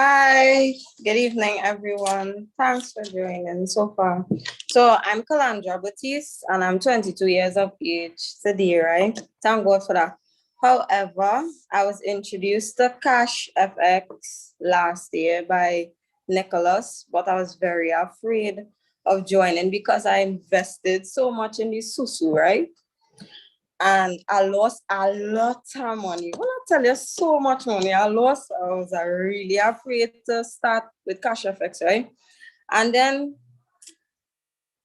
Hi, good evening, everyone. Thanks for joining so far. So I'm Calandra Batiste, and I'm 22 years of age today, right? Thank God for that. However, I was introduced to Cashfx last year by Nicholas, but I was very afraid of joining because I invested so much in the susu, right? And I lost a lot of money. When I tell you so much money I lost, I was really afraid to start with Cash FX, right? And then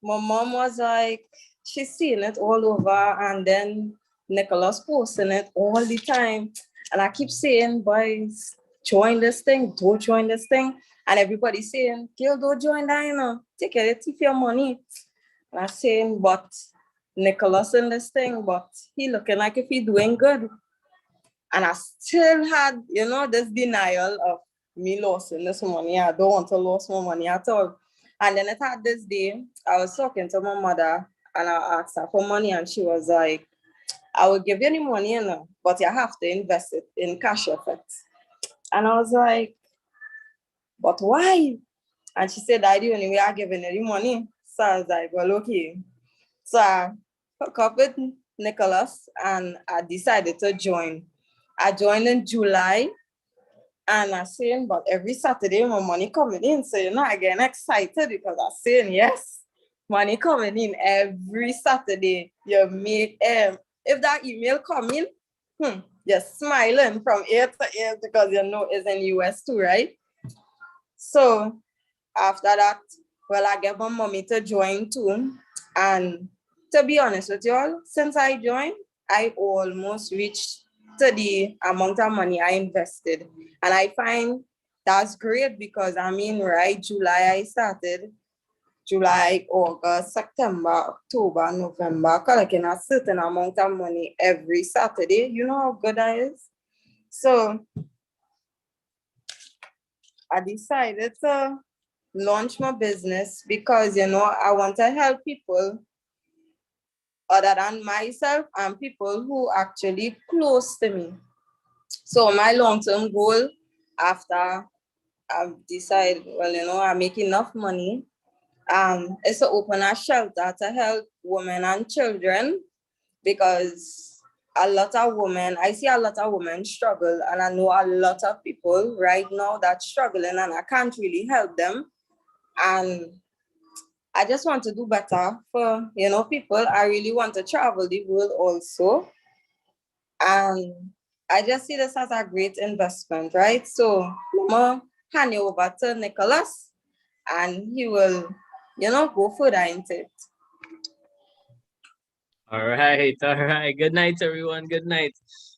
my mom was like, she's seeing it all over, and then Nicholas posting it all the time. And I keep saying, boys, join this thing, don't join this thing. And everybody saying, girl, don't join that, Take it, take your money. And I'm saying, but Nicholas in this thing, but he looking like if he doing good. And I still had, this denial of me losing this money. I don't want to lose my money at all. And then it had this day, I was talking to my mother and I asked her for money, and she was like, I will give you any money, but you have to invest it in cash effects. And I was like, but why? And she said, I the only way I giving you the money. So I was like, well, okay. So I hooked up with Nicholas and I decided to join. I joined in July, and I saying, but every Saturday my money coming in. So I getting excited because I saying, yes, money coming in every Saturday. You make if that email coming, you're smiling from ear to ear because it's in US too, right? So after that, well, I get my mommy to join too. And to be honest with you all, since I joined, I almost reached to the amount of money I invested. And I find that's great because right, July I started, July, August, September, October, November, collecting a certain amount of money every Saturday. You know how good that is? So I decided to launch my business because I want to help people other than myself and people who actually close to me. So my long-term goal after I've decided, well, I make enough money, is to open a shelter to help women and children because I see a lot of women struggle, and I know a lot of people right now that's struggling and I can't really help them. And I just want to do better for, people. I really want to travel the world also. And I just see this as a great investment, right? So I'm going to hand you over to Nicholas and he will, go further into it. All right, all right. Good night, everyone. Good night.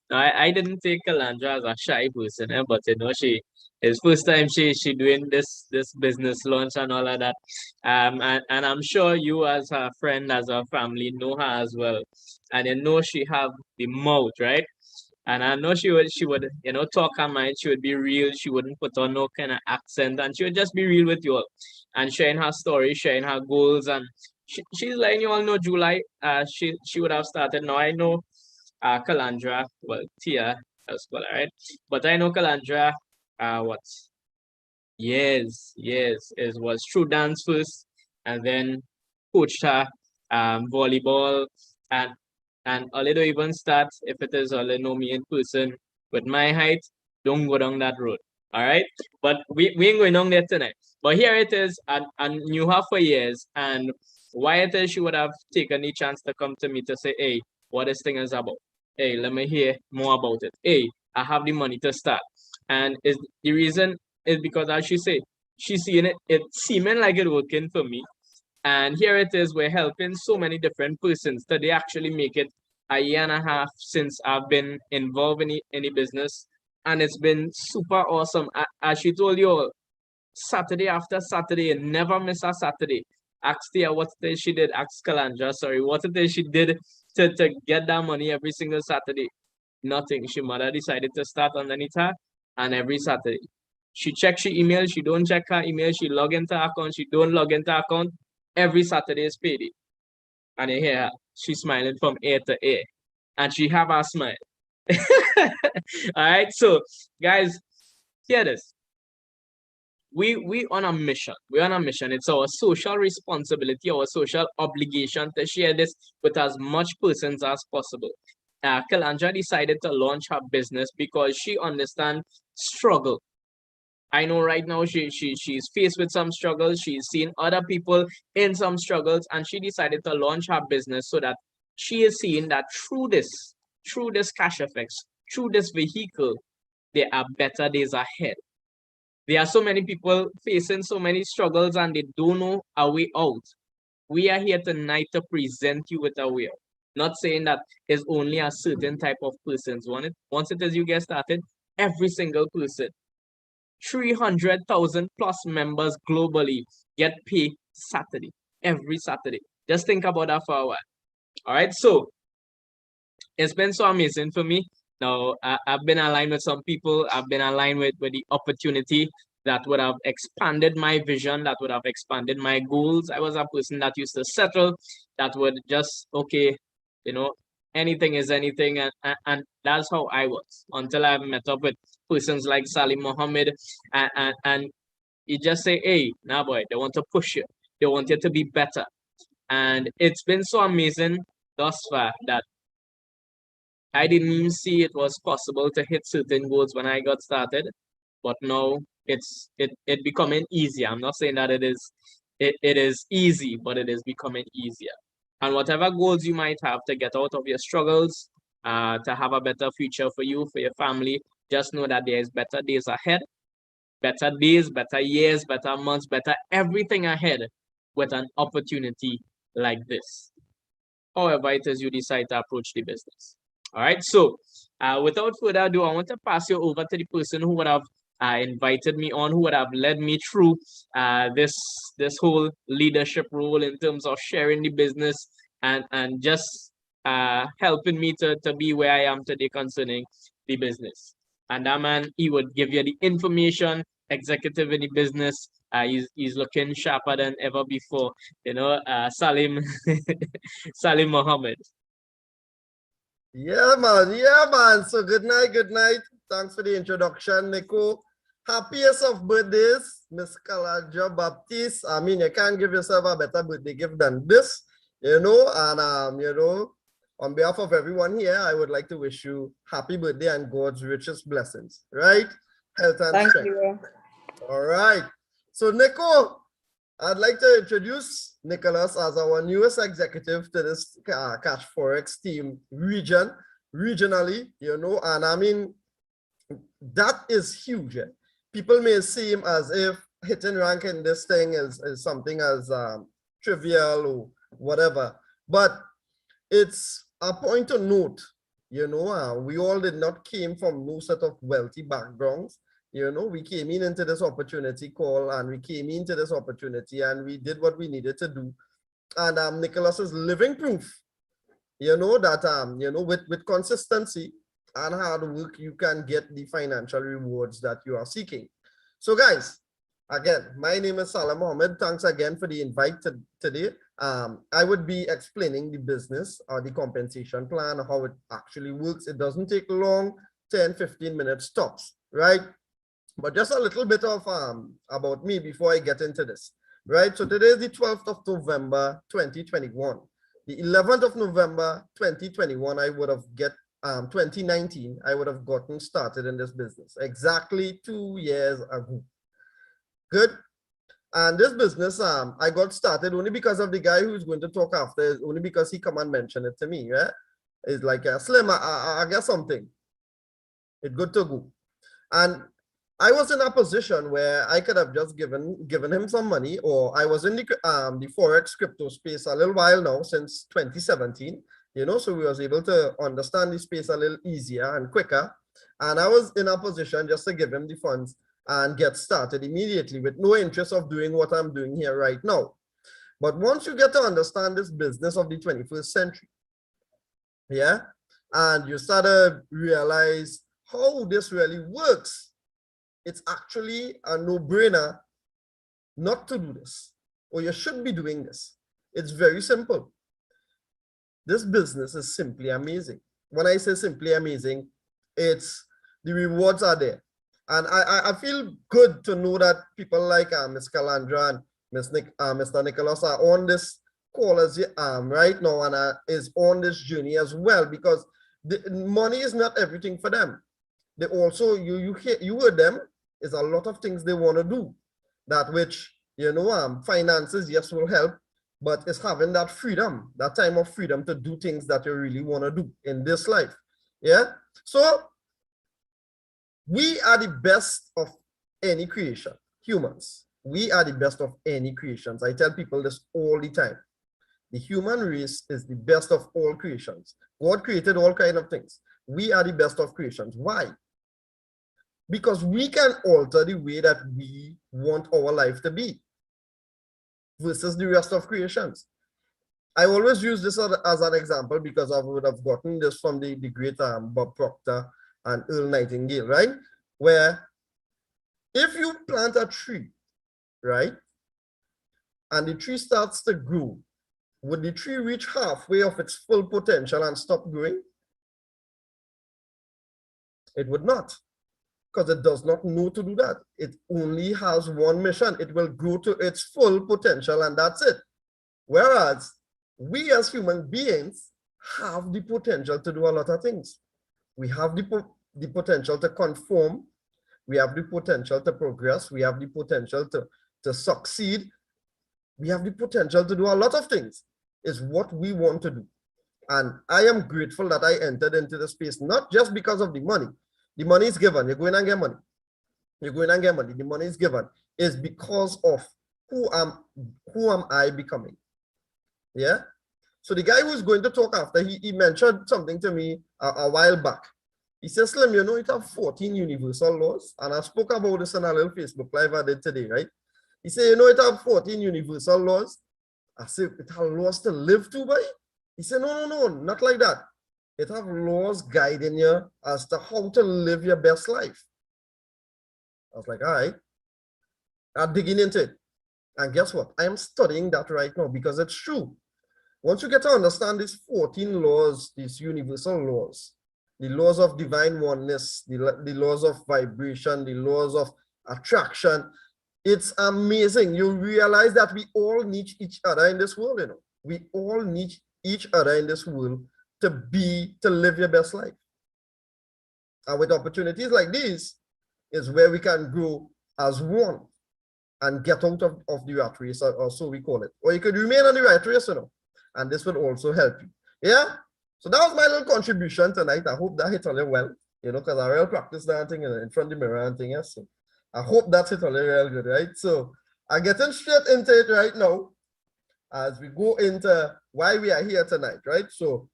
Now, I didn't take Kalandra as a shy person, but she it's first time she doing this business launch and all of that. And I'm sure you as her friend, as her family, know her as well, and she have the mouth, right? And I know she would talk her mind. She would be real. She wouldn't put on no kind of accent, and she would just be real with you all, and sharing her story, sharing her goals, and she's letting you all know July. She would have started. Now I know Kalandra, well, Tia, as well, right? But I know Kalandra, what? Yes, it was through dance first, and then coached her, volleyball, and a little even start, if it is a little me in person, with my height, don't go down that road, all right? But we ain't going down there tonight. But here it is, I knew her for years, and why it is she would have taken the chance to come to me to say, hey, what this thing is about. Hey, let me hear more about it. Hey, I have the money to start. And is the reason is because, as she say, she's seeing it seeming like it working for me. And here it is, we're helping so many different persons that they actually make it a year and a half since I've been involved in any business. And it's been super awesome. As she told you all, Saturday after Saturday, never miss a Saturday. Ask Tia what it is she did. Ask Kalandra, sorry, what it is she did to get that money every single Saturday. Nothing. She mother decided to start underneath her, and every Saturday. She check she email, she don't check her email, she log into her account, she don't log into her account. Every Saturday is payday. And you hear her, she's smiling from ear to ear. And she have a smile. All right, so guys, hear this. we on a mission. We're on a mission. It's our social responsibility, our social obligation to share this with as much persons as possible. Kalandra decided to launch her business because she understands struggle. I know right now she's faced with some struggles. She's seen other people in some struggles, and she decided to launch her business so that she is seeing that through this Cashfx, through this vehicle, there are better days ahead. There are so many people facing so many struggles and they don't know a way out. We are here tonight to present you with a way out. Not saying that it's only a certain type of persons want it. Once it is you get started, every single person, 300,000 plus members globally get paid Saturday, every Saturday. Just think about that for a while. All right, so it's been so amazing for me. Now, I've been aligned with some people. I've been aligned with the opportunity that would have expanded my vision, that would have expanded my goals. I was a person that used to settle, that would just, okay, you know, anything is anything. And that's how I was until I met up with persons like Salim Mohammed. And you just say, hey, nah, boy, they want to push you. They want you to be better. And it's been so amazing thus far that I didn't even see it was possible to hit certain goals when I got started, but now it becoming easier. I'm not saying that it is easy, but it is becoming easier. And whatever goals you might have to get out of your struggles, to have a better future for you, for your family, just know that there is better days ahead, better days, better years, better months, better everything ahead with an opportunity like this. However it is you decide to approach the business. All right, so without further ado, I want to pass you over to the person who would have invited me on, who would have led me through this whole leadership role in terms of sharing the business and just helping me to be where I am today concerning the business. And that man, he would give you the information, executive in the business. He's looking sharper than ever before. Salim Salim Mohammed. Yeah, man. Yeah, man. So good night. Good night. Thanks for the introduction, Nico. Happiest of birthdays, Miss Kalandra Baptiste. I mean, you can't give yourself a better birthday gift than this, and on behalf of everyone here, I would like to wish you happy birthday and God's richest blessings, right? Health and Thank strength. you. All right. So, Nico, I'd like to introduce Nicholas as our newest executive to this Cashfx team regionally, and I mean, that is huge. People may seem as if hitting rank in this thing is something as trivial or whatever, but it's a point to note, we all did not came from no set of wealthy backgrounds. We came into this opportunity call and we came into this opportunity and we did what we needed to do. And Nicholas is living proof, that, with consistency and hard work, you can get the financial rewards that you are seeking. So guys, again, my name is Salam Mohammed. Thanks again for the invite today. I would be explaining the business or the compensation plan, how it actually works. It doesn't take long, 10-15 minutes tops, right? But just a little bit of about me before I get into this, right? So today is the 12th of November, 2021. The 11th of November, 2021, 2019, I would have gotten started in this business exactly 2 years ago. Good. And this business, I got started only because of the guy who's going to talk after, only because he come and mention it to me, right? It's like a Slim, I got something. It's good to go. And I was in a position where I could have just given him some money, or I was in the Forex crypto space a little while now, since 2017, so we was able to understand the space a little easier and quicker. And I was in a position just to give him the funds and get started immediately with no interest of doing what I'm doing here right now. But once you get to understand this business of the 21st century, yeah, and you start to realize how this really works, it's actually a no-brainer not to do this, or you should be doing this. It's very simple. This business is simply amazing. When I say simply amazing, it's the rewards are there. And I feel good to know that people like Ms. Calandra and Mr. Nicholas are on this call as right now and is on this journey as well, because the money is not everything for them. They also, you heard them, is a lot of things they want to do, that which, you know, finances, yes, will help, but it's having that freedom, that time of freedom to do things that you really want to do in this life. Yeah. So we are the best of any creation, humans. We are the best of any creations. I tell people this all the time. The human race is the best of all creations. God created all kinds of things. We are the best of creations. Why? Because we can alter the way that we want our life to be versus the rest of creations. I always use this as an example because I would have gotten this from the great Bob Proctor and Earl Nightingale, right? Where if you plant a tree, right, and the tree starts to grow, would the tree reach halfway of its full potential and stop growing? It would not, because it does not know to do that. It only has one mission. It will grow to its full potential and that's it. Whereas we as human beings have the potential to do a lot of things. We have the potential to conform. We have the potential to progress. We have the potential to succeed. We have the potential to do a lot of things. It's what we want to do. And I am grateful that I entered into the space, not just because of the money. The money is given. You're going and get money. You're going and get money. The money is given. It's because of who am I becoming? Yeah. So the guy who's going to talk after, he mentioned something to me a while back. He says, Slim, you know, it have 14 universal laws. And I spoke about this on a little Facebook Live I did today, right? He said, you know, it have 14 universal laws. I said, it have laws to live to by? He said, no, not like that. It have laws guiding you as to how to live your best life. I was like, all right. I'm digging into it. And guess what? I am studying that right now because it's true. Once you get to understand these 14 laws, these universal laws, the laws of divine oneness, the laws of vibration, the laws of attraction, it's amazing. You realize that we all need each other in this world, you know. We all need each other in this world to live your best life. And with opportunities like these is where we can grow as one and get out of the rat race, or so we call it. Or you could remain on the rat race, you know, and this will also help you. Yeah. So that was my little contribution tonight. I hope that hit on you well, you know, because I really practice that thing in front of the mirror and thing. Yes. So I hope that hit on you real good, right? So I'm getting straight into it right now as we go into why we are here tonight, right? So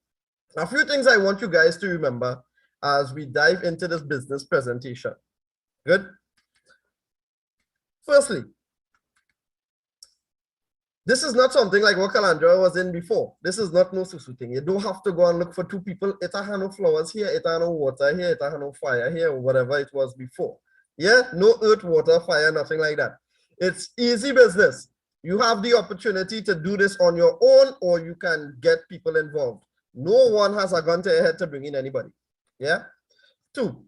a few things I want you guys to remember as we dive into this business presentation. Good. Firstly, this is not something like what Calandra was in before. This is not no susu thing. You don't have to go and look for two people. It have no flowers here, it have no water here, it have no fire here, or whatever it was before. Yeah, no earth, water, fire, nothing like that. It's easy business. You have the opportunity to do this on your own, or you can get people involved. No one has a gun to your head to bring in anybody. Yeah. 2.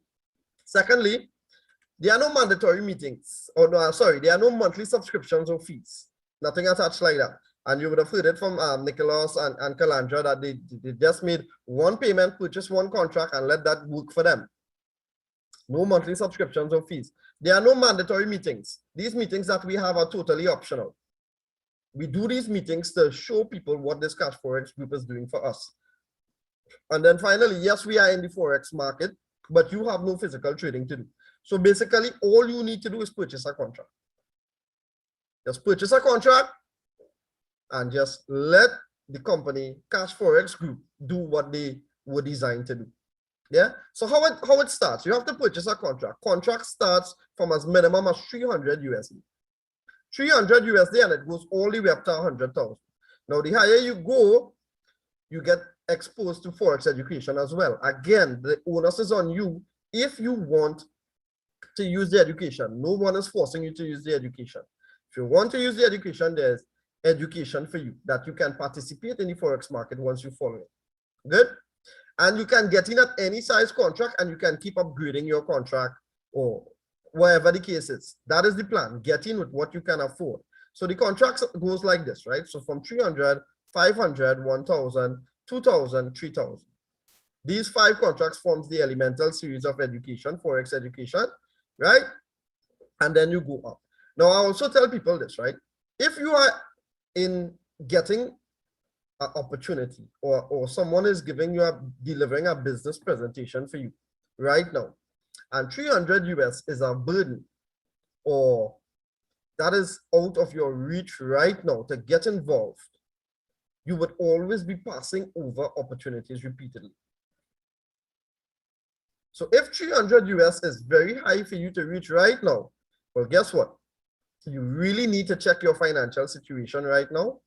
Secondly, there are no mandatory meetings, or no, sorry, there are no monthly subscriptions or fees. Nothing attached like that. And you would have heard it from Nicholas and Calandra that they just made one payment, purchase one contract, and let that work for them. No monthly subscriptions or fees. There are no mandatory meetings. These meetings that we have are totally optional. We do these meetings to show people what this Cashfx group is doing for us. And then finally, yes, we are in the Forex market, but you have no physical trading to do. So basically, all you need to do is purchase a contract. Just purchase a contract and just let the company Cashfx Group do what they were designed to do. Yeah. So how it starts? You have to purchase a contract. Contract starts from as minimum as 300 USD. 300 USD, and it goes all the way up to 100,000. Now, the higher you go, you get exposed to Forex education as well. Again, the onus is on you if you want to use the education. No one is forcing you to use the education. If you want to use the education, there's education for you that you can participate in the Forex market once you follow it. Good. And you can get in at any size contract, and you can keep upgrading your contract or whatever the case is. That is the plan. Get in with what you can afford. So the contract goes like this, right? So from 300, 500, 1,000, 2,000, 3,000. These 5 contracts forms the elemental series of education, Forex education, right? And then you go up. Now, I also tell people this, right? If you are in getting an opportunity or someone is delivering a business presentation for you right now, and 300 US is a burden, or that is out of your reach right now to get involved, you would always be passing over opportunities repeatedly. So if 300 US is very high for you to reach right now, well, guess what? You really need to check your financial situation right now.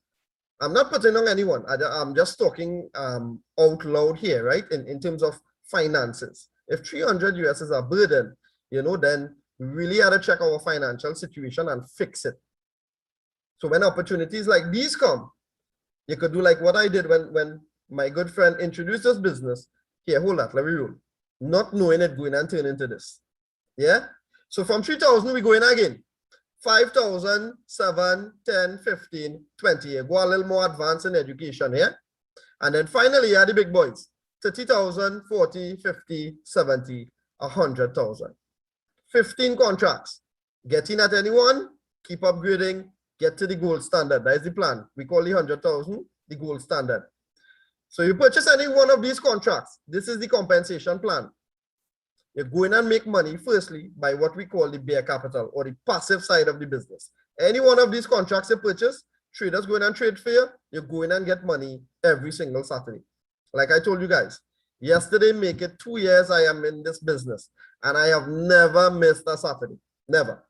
I'm not putting on anyone. I'm just talking out loud here, right? In terms of finances. If 300 US is a burden, you know, then we really have to check our financial situation and fix it. So when opportunities like these come, you could do like what I did when my good friend introduced this business. Here, hold that, let me roll. Not knowing it going and turn into this. Yeah? So from 3,000, we go in again. 5,000, 7, 10, 15, 20. You go a little more advanced in education here. And then finally, you are the big boys. 30,000, 40, 50, 70, 100,000. 15 contracts. Get in at anyone, keep upgrading, get to the gold standard. That is the plan. We call the 100,000 the gold standard. So you purchase any one of these contracts. This is the compensation plan. You're going and make money, firstly, by what we call the bare capital or the passive side of the business. Any one of these contracts you purchase, traders go in and trade for you, you go in and get money every single Saturday. Like I told you guys, yesterday, make it 2 years I am in this business, and I have never missed a Saturday. Never.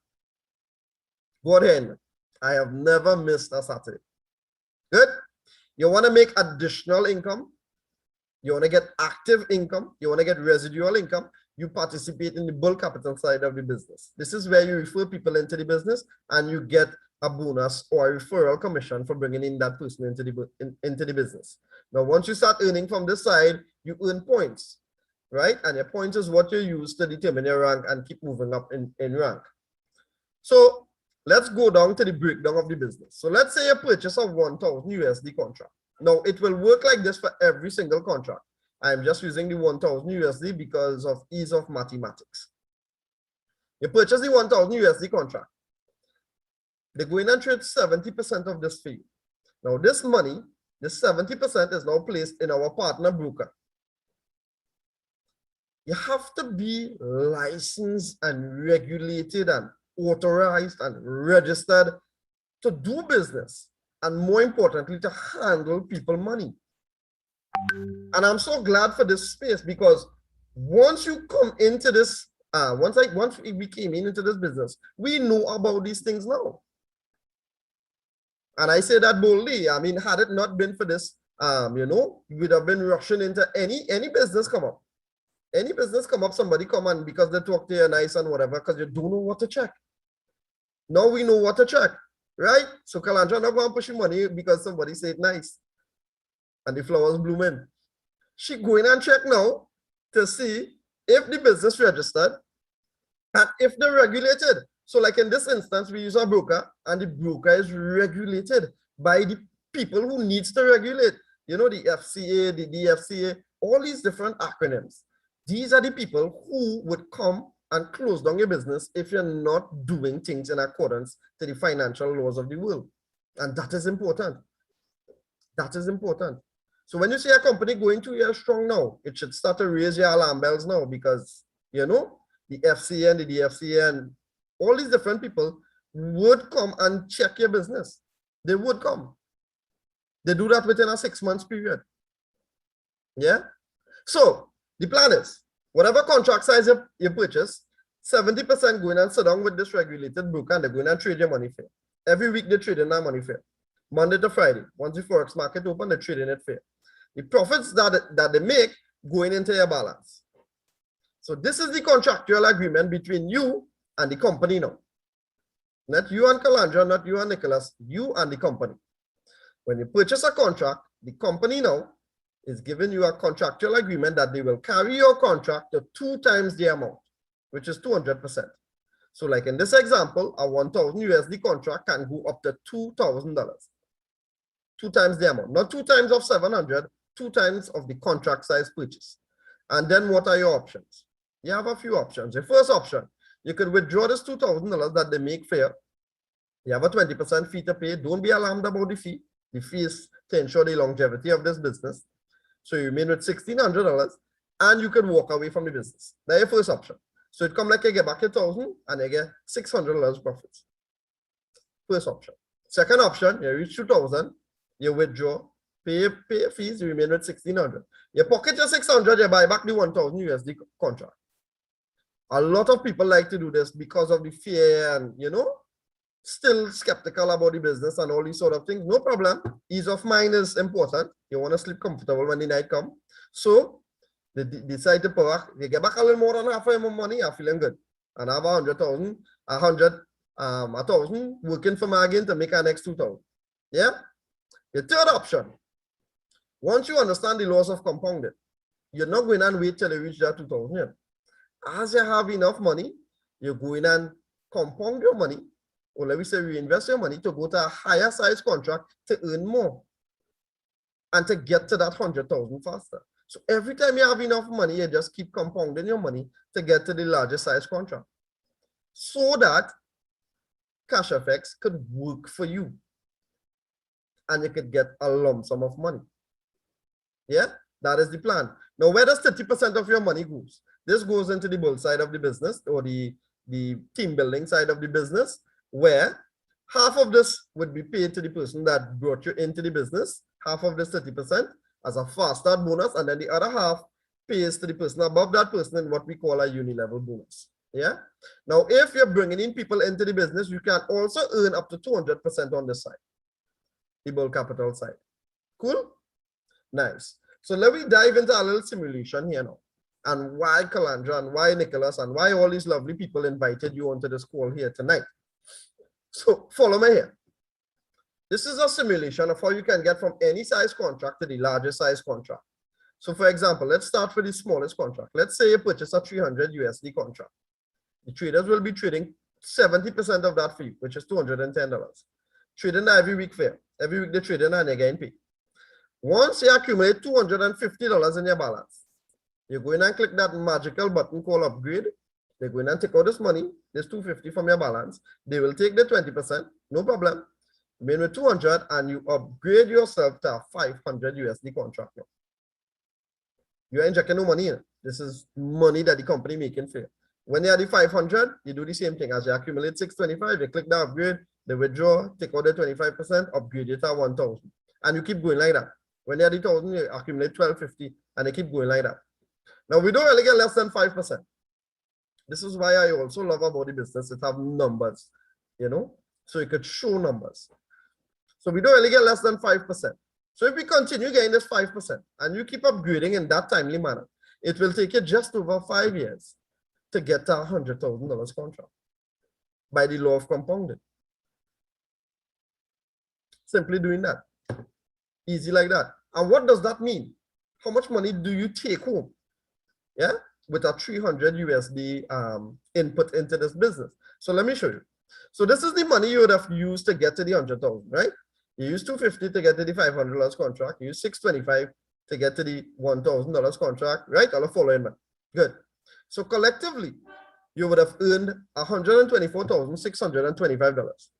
Go ahead. I have never missed a Saturday. Good? You want to make additional income. You want to get active income. You want to get residual income. You participate in the bull capital side of the business. This is where you refer people into the business and you get a bonus or a referral commission for bringing in that person into the business. Now, once you start earning from this side, you earn points, right? And your points is what you use to determine your rank and keep moving up in rank. So let's go down to the breakdown of the business. So let's say a purchase of 1,000 USD contract. Now, it will work like this for every single contract. I'm just using the 1,000 USD because of ease of mathematics. You purchase the 1,000 USD contract. They go in and trade 70% of this fee. Now, this money, this 70% is now placed in our partner broker. You have to be licensed and regulated and authorized and registered to do business, and more importantly, to handle people money. And I'm so glad for this space, because once you come into this, once we came into this business, we know about these things now. And I say that boldly. I mean, had it not been for this, you know, you would have been rushing into any business come up. Any business come up, somebody come on because they talk to you nice and whatever, because you don't know what to check. Now we know what to check, right? So Kalandra not going to push money because somebody said nice and the flowers blooming. She going and check now to see if the business registered and if they're regulated. So like in this instance, we use a broker, and the broker is regulated by the people who needs to regulate. You know, the FCA, the DFCA, all these different acronyms. These are the people who would come and close down your business if you're not doing things in accordance to the financial laws of the world. And that is important. That is important. So when you see a company going 2 years strong now, it should start to raise your alarm bells now, because, you know, the FCA and the DFCA and all these different people would come and check your business. They would come. They do that within a 6 months period. Yeah. So the plan is, whatever contract size you purchase, 70% going and sit down with this regulated broker, and they're going and trade your money fair. Every week they trade in that money fair. Monday to Friday. Once the Forex market open, they're trading it fair. The profits that they make going into your balance. So this is the contractual agreement between you and the company now. Not you and Kalandra, not you and Nicholas, you and the company. When you purchase a contract, the company now is giving you a contractual agreement that they will carry your contract to 2 times the amount, which is 200%. So like in this example, a 1,000 USD contract can go up to $2,000. 2 times the amount, not 2 times of 700, 2 times of the contract size purchase. And then what are your options? You have a few options. The first option, you could withdraw this $2,000 that they make fair. You have a 20% fee to pay. Don't be alarmed about the fee. The fee is to ensure the longevity of this business. So you remain with $1,600 and you can walk away from the business. That's your first option. So it come like you get back your 1,000 and you get $600 profits. First option. Second option, you reach 2,000, you withdraw, pay your fees, you remain with 1,600. You pocket your 600, you buy back the 1,000 USD contract. A lot of people like to do this because of the fear and, you know, still skeptical about the business and all these sort of things. No problem. Ease of mind is important. You want to sleep comfortable when the night comes. So they decide to pay. They get back a little more than half of your money. You're feeling good. And have 100,000, 1,000 working for me again to make our next 2,000. Yeah. The third option. Once you understand the laws of compounding, you're not going and wait till you reach that 2,000. Yeah. As you have enough money, you go in and compound your money, or let me say reinvest your money to go to a higher size contract to earn more and to get to that 100,000 faster. So every time you have enough money, you just keep compounding your money to get to the larger size contract so that Cashfx could work for you and you could get a lump sum of money. Yeah, that is the plan. Now, where does 30% of your money goes? This goes into the build side of the business or the team building side of the business, where half of this would be paid to the person that brought you into the business, half of this 30% as a fast start bonus, and then the other half pays to the person above that person in what we call a uni-level bonus. Yeah. Now, if you're bringing in people into the business, you can also earn up to 200% on this side, the build capital side. Cool? Nice. So let me dive into a little simulation here now. And why Calandra and why Nicholas and why all these lovely people invited you onto this call here tonight. So follow me here. This is a simulation of how you can get from any size contract to the largest size contract. So for example, let's start with the smallest contract. Let's say you purchase a 300 USD contract. The traders will be trading 70% of that for you, which is $210. Trading every week fair. Every week they trade in and they're getting paid. Once you accumulate $250 in your balance, you go in and click that magical button called upgrade. They go in and take out this money, this $250 from your balance. They will take the 20%, no problem. Remain with 200 and you upgrade yourself to a 500 USD contract now. You are injecting no money in. This is money that the company making for you. When you are the 500, you do the same thing. As you accumulate 625, you click the upgrade, they withdraw, take out the 25%, upgrade it to 1,000. And you keep going like that. When you are the 1,000, you accumulate 1,250 and they keep going like that. Now, we don't really get less than 5%. This is why I also love about the business. It have numbers, you know, so you could show numbers. So we don't really get less than 5%. So if we continue getting this 5% and you keep upgrading in that timely manner, it will take you just over 5 years to get to $100,000 contract by the law of compounding. Simply doing that. Easy like that. And what does that mean? How much money do you take home? Yeah, with a 300 USD input into this business. So let me show you. So this is the money you would have used to get to the 100,000, right? You use 250 to get to the $500 contract. You use 625 to get to the $1,000 contract, right? All the following man. Good. So collectively, you would have earned $124,625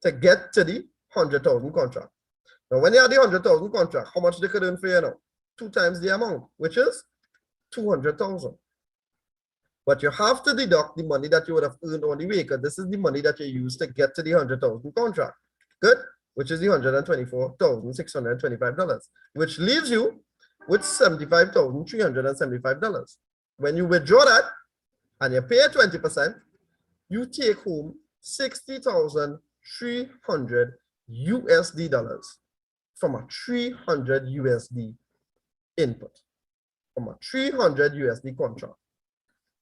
to get to the 100,000 contract. Now, when you have the 100,000 contract, how much they could earn for you now? 2 times the amount, which is 200,000. But you have to deduct the money that you would have earned on the way, because this is the money that you use to get to the 100,000 contract. Good, which is the $124,625, which leaves you with $75,375. When you withdraw that and you pay 20%, you take home $60,300 USD from a 300 USD input, from a 300 USD contract.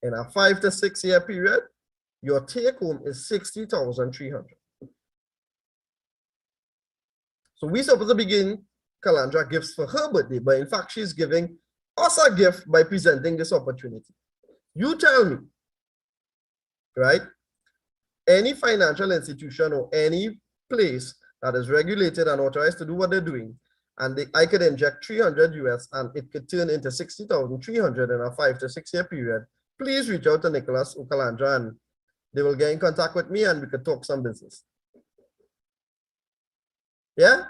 In a 5 to 6 year period, your take home is 60,300. So we're supposed to begin Calandra gifts for her birthday, but in fact, she's giving us a gift by presenting this opportunity. You tell me, right? any financial institution or any place that is regulated and authorized to do what they're doing, and I could inject 300 US and it could turn into 60,300 in a 5 to 6 year period, please reach out to Nicholas or Calandra and they will get in contact with me and we could talk some business. Yeah?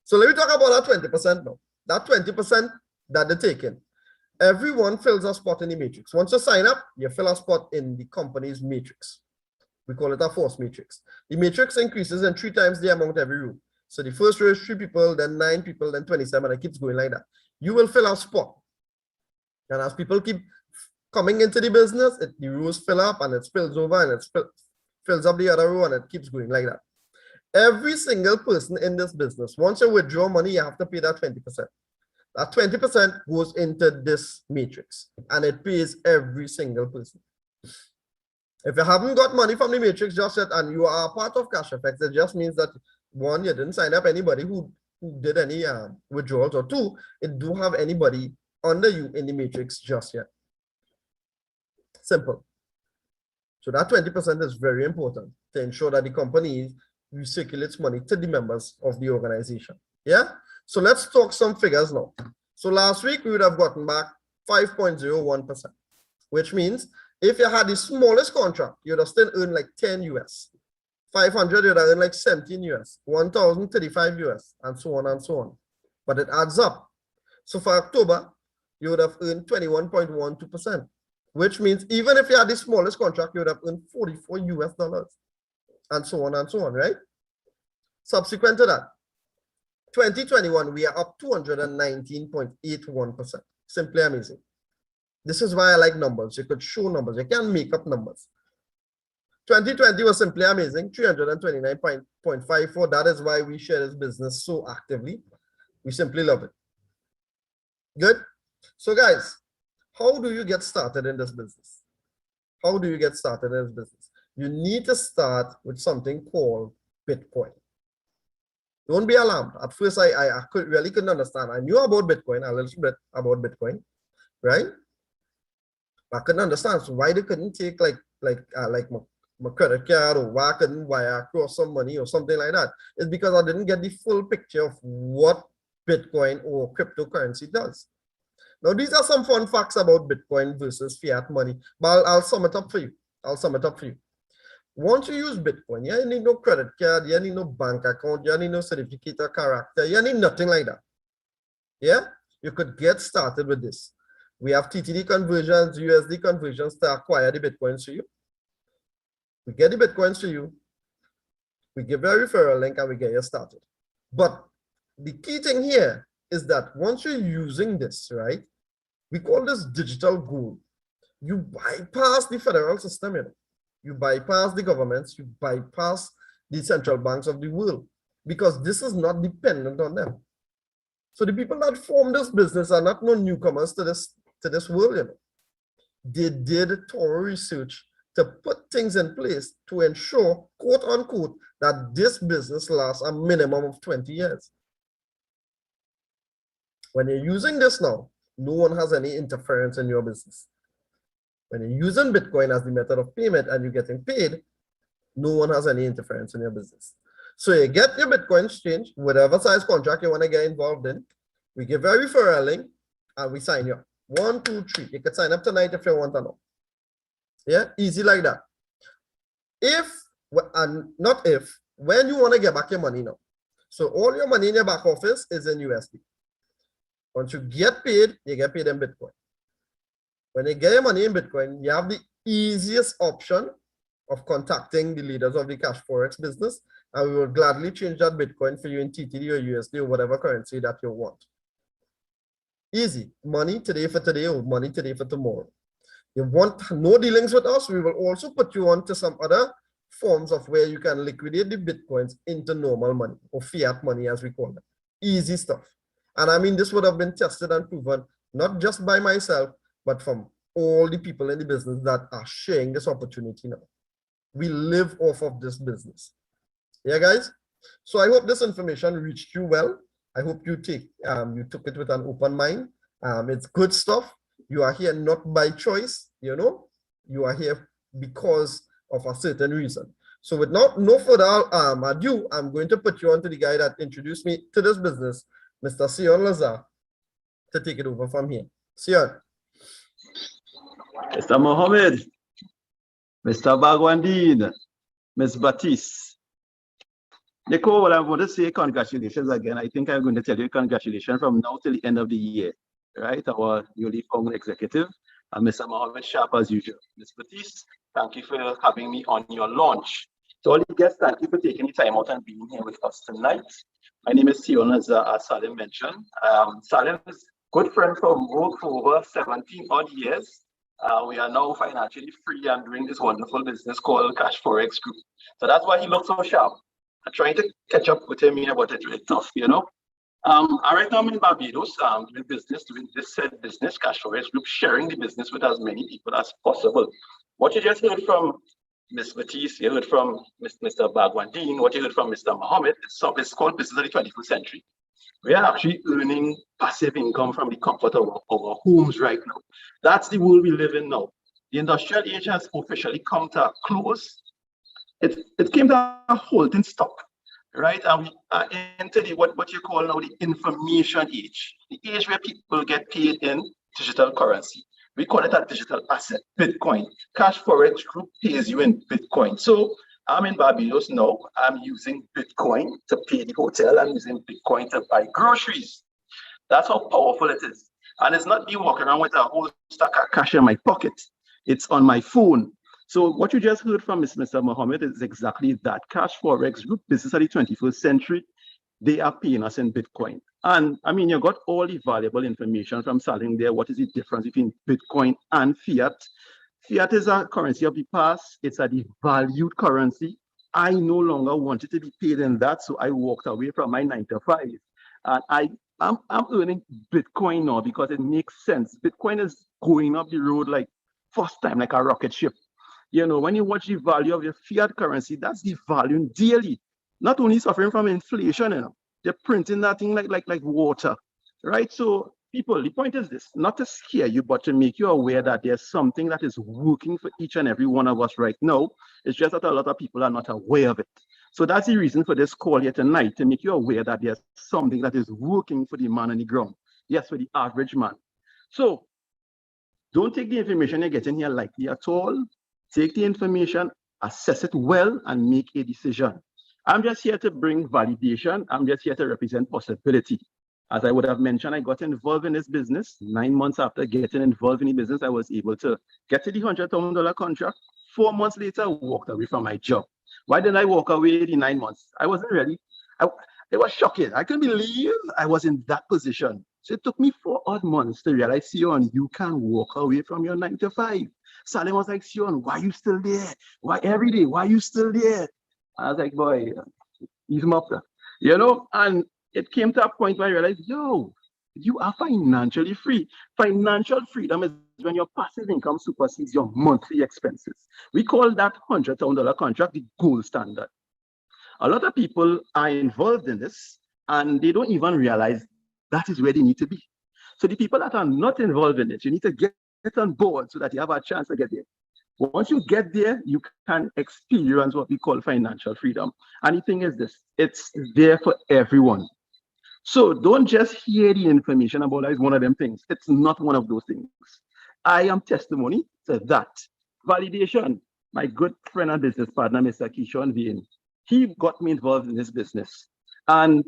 So let me talk about that 20% now. That 20% that they're taking. Everyone fills a spot in the matrix. Once you sign up, you fill a spot in the company's matrix. We call it a force matrix. The matrix increases in 3 times the amount every row. So the first row is 3 people, then 9 people, then 27, and it keeps going like that. You will fill a spot. And as people keep coming into the business, the rows fill up and it spills over and it fills up the other row and it keeps going like that. Every single person in this business, once you withdraw money, you have to pay that 20%. That 20% goes into this matrix and it pays every single person. If you haven't got money from the matrix just yet and you are a part of Cashfx, it just means that 1, you didn't sign up anybody who did any withdrawals, or 2, it do have anybody under you in the matrix just yet. Simple. So that 20% is very important to ensure that the company recirculates money to the members of the organization. Yeah. So let's talk some figures now. So last week we would have gotten back 5.01%, which means if you had the smallest contract, you'd have still earned like 10 US. 500, you'd have earned like 17 US, 1,035 US, and so on and so on. But it adds up. So for October, you would have earned 21.12%, which means even if you had the smallest contract, you would have earned 44 US dollars, and so on, right? Subsequent to that, 2021, we are up 219.81%. Simply amazing. This is why I like numbers. You could show numbers. You can't make up numbers. 2020 was simply amazing, 329.54. That is why we share this business so actively. We simply love it. Good. So guys, how do you get started in this business? How do you get started in this business? You need to start with something called Bitcoin. Don't be alarmed. At first, I really couldn't understand. I knew about Bitcoin, a little bit about Bitcoin, right? I couldn't understand. So why they couldn't take like my credit card, or why I couldn't wire across some money or something like that? It's because I didn't get the full picture of what Bitcoin or cryptocurrency does. Now, these are some fun facts about Bitcoin versus fiat money, but I'll sum it up for you. Once you use Bitcoin, you need no credit card, you need no bank account, you need no certificate of character, you need nothing like that. Yeah, you could get started with this. We have TTD conversions, USD conversions to acquire the Bitcoins to you. We get the Bitcoins to you, we give you a referral link, and we get you started. But the key thing here is that once you're using this, right, we call this digital gold. You bypass the federal system, you know. You bypass the governments, you bypass the central banks of the world, because this is not dependent on them. So the people that form this business are not no newcomers to this world, you know. They did thorough research to put things in place to ensure, quote unquote, that this business lasts a minimum of 20 years. When you're using this now, no one has any interference in your business. When you're using Bitcoin as the method of payment and you're getting paid, no one has any interference in your business. So you get your Bitcoin exchange, whatever size contract you want to get involved in. We give a referral link and we sign you up. 1, 2, 3. You can sign up tonight if you want to know. Yeah, easy like that. When you want to get back your money now. So all your money in your back office is in USD. Once you get paid in Bitcoin. When you get your money in Bitcoin, you have the easiest option of contacting the leaders of the Cashfx business, and we will gladly change that Bitcoin for you in TTD or USD or whatever currency that you want. Easy. Money today for today or money today for tomorrow. You want no dealings with us, we will also put you on to some other forms of where you can liquidate the Bitcoins into normal money or fiat money as we call it. Easy stuff. And I mean, this would have been tested and proven, not just by myself, but from all the people in the business that are sharing this opportunity now. We live off of this business. Yeah, guys? So I hope this information reached you well. I hope you took it with an open mind. It's good stuff. You are here not by choice, you know. You are here because of a certain reason. So with no further ado, I'm going to put you on to the guy that introduced me to this business, Mr. Sion Lazar, to take it over from here. Sion. Mr. Mohammed, Mr. Bagwandin, Ms. Batiste. Nicole, I want to say congratulations again. I think I'm going to tell you congratulations from now till the end of the year, right? Our newly formed executive, Mr. Mohammed Sharp as usual. Ms. Batiste, thank you for having me on your launch. To all the guests, thank you for taking the time out and being here with us tonight. My name is Sion, as Salim mentioned. Salim is a good friend from work for over 17 odd years. We are now financially free and doing this wonderful business called Cashfx Group. So that's why he looks so sharp. I'm trying to catch up with him here, but it's really tough, you know. Right now I'm in Barbados, doing this said business, Cashfx Group, sharing the business with as many people as possible. What you just heard from Ms. Batiste, you heard from Mr. Bagwandin, what you heard from Mr. Mohammed, it's called Business of the 21st Century. We are actually earning passive income from the comfort of our homes right now. That's the world we live in now. The industrial age has officially come to a close. It came to a halting stop, right? And we are into what you call now the information age, the age where people get paid in digital currency. We call it a digital asset, Bitcoin. Cashfx Group pays you in Bitcoin. So I'm in Barbados now. I'm using Bitcoin to pay the hotel. I'm using Bitcoin to buy groceries. That's how powerful it is. And it's not me walking around with a whole stack of cash in my pocket. It's on my phone. So what you just heard from Mr. Mohammed is exactly that. Cashfx Group, Business of the 21st Century, they are paying us in Bitcoin. And I mean, you got all the valuable information from Salim there. What is the difference between Bitcoin and fiat? Fiat is a currency of the past. It's a devalued currency. I no longer wanted to be paid in that, so I walked away from my 9 to 5. And I'm earning Bitcoin now because it makes sense. Bitcoin is going up the road like first time, like a rocket ship. You know, when you watch the value of your fiat currency, that's devaluing daily. Not only suffering from inflation, you know, they're printing that thing like water, right? So people, the point is this, not to scare you, but to make you aware that there's something that is working for each and every one of us right now. It's just that a lot of people are not aware of it. So that's the reason for this call here tonight, to make you aware that there's something that is working for the man on the ground. Yes, for the average man. So don't take the information you're getting here lightly at all. Take the information, assess it well, and make a decision. I'm just here to bring validation. I'm just here to represent possibility. As I would have mentioned, I got involved in this business. 9 months after getting involved in the business, I was able to get to the $100,000 contract. 4 months later, I walked away from my job. Why did I walk away the 9 months? I wasn't ready. It was shocking. I couldn't believe I was in that position. So it took me 4 odd months to realize, Sion, you can walk away from your 9 to 5. Salim was like, Sion, why are you still there? Why every day? Why are you still there? I was like, boy, ease him up there. You know, and it came to a point where I realized, yo, you are financially free. Financial freedom is when your passive income supersedes your monthly expenses. We call that $100,000 contract the gold standard. A lot of people are involved in this and they don't even realize that is where they need to be. So the people that are not involved in it, you need to get on board so that you have a chance to get there. Once you get there, you can experience what we call financial freedom. And the thing is this, it's there for everyone. So don't just hear the information about that is one of them things. It's not one of those things. I am testimony to that. Validation. My good friend and business partner, Mr. Keishon Vane, he got me involved in this business. And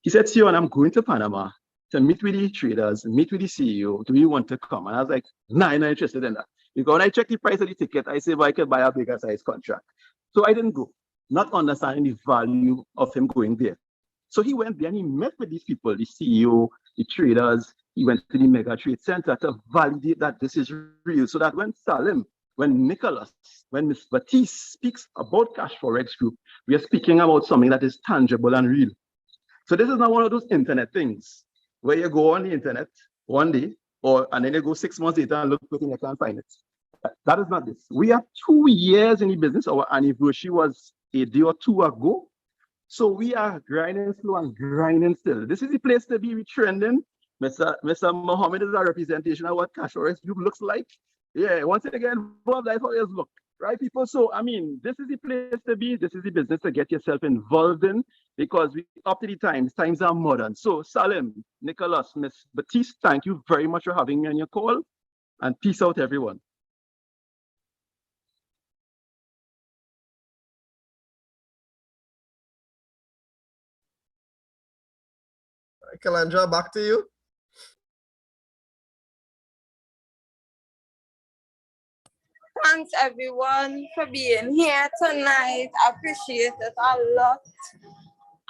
he said, Sion, I'm going to Panama to meet with the traders, meet with the CEO. Do you want to come? And I was like, nah, I'm not interested in that. Because when I checked the price of the ticket, I said, well, I could buy a bigger size contract. So I didn't go, not understanding the value of him going there. So he went there and he met with these people, the CEO, the traders. He went to the Mega Trade Center to validate that this is real. So that when Salim, when Nicholas, when Ms. Batiste speaks about Cashfx Group, we are speaking about something that is tangible and real. So this is not one of those internet things where you go on the internet one day, and then you go 6 months later and look and you can't find it. That is not this. We are 2 years in the business. Our anniversary was a day or two ago. So we are grinding slow and grinding still. This is the place to be trending. Mr. Mohammed is a representation of what Cashfx Group looks like. Yeah, once again, Bob, that's how it look. Right, people? So, I mean, this is the place to be. This is the business to get yourself involved in because we up to the times. Times are modern. So, Salim, Nicholas, Miss Batiste, thank you very much for having me on your call. And peace out, everyone. Kalandra, back to you. Thanks everyone for being here tonight. I appreciate it a lot.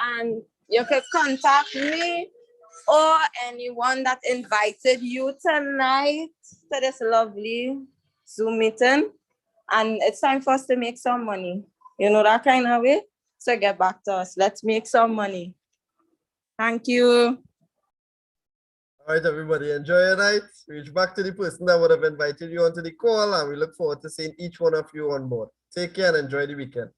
And you can contact me or anyone that invited you tonight to this lovely Zoom meeting. And it's time for us to make some money. You know, that kind of way. So get back to us. Let's make some money. Thank you. All right, everybody, enjoy your night. Reach back to the person that would have invited you onto the call, and we look forward to seeing each one of you on board. Take care and enjoy the weekend.